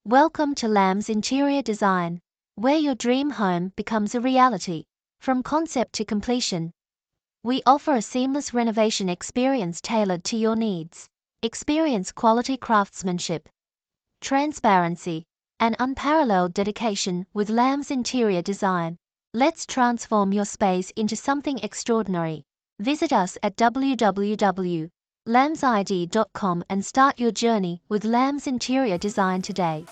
Welcome to Lamb's Interior Design, where your dream home becomes a reality. From concept to completion, we offer a seamless renovation experience tailored to your needs. Experience quality craftsmanship, transparency, and unparalleled dedication with Lamb's Interior Design. Let's transform your space into something extraordinary. Visit us at www.LamsID.com and start your journey with Lamb's Interior Design today.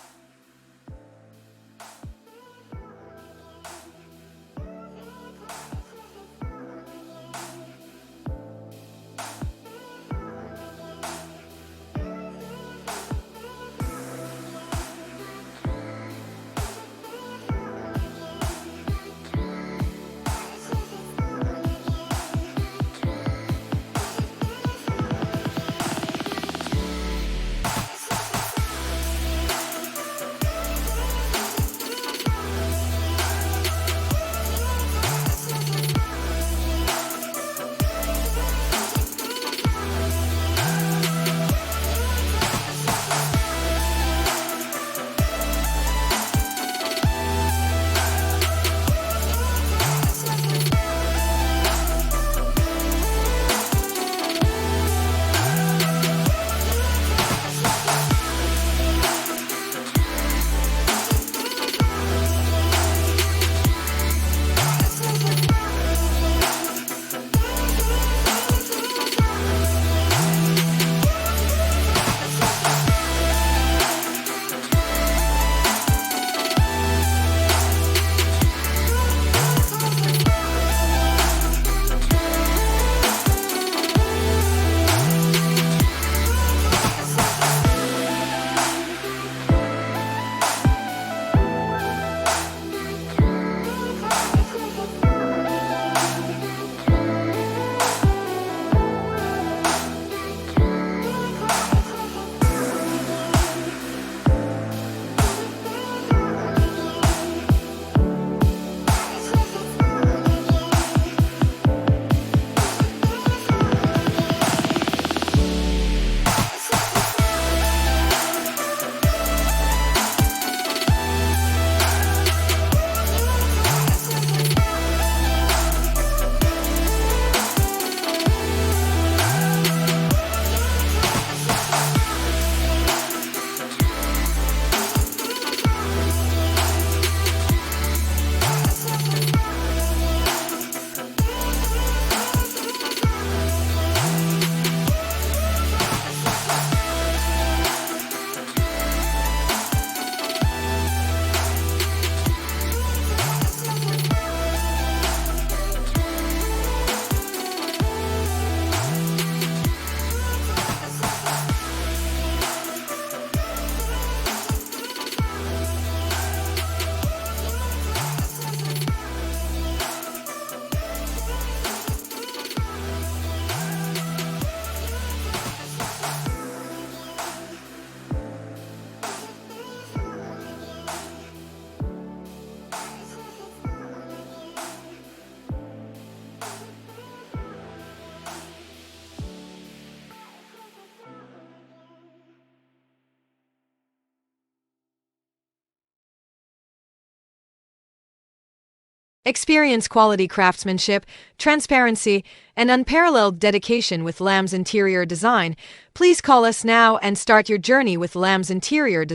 Experience quality craftsmanship, transparency, and unparalleled dedication with Lamb's Interior Design. Please call us now and start your journey with Lamb's Interior Design.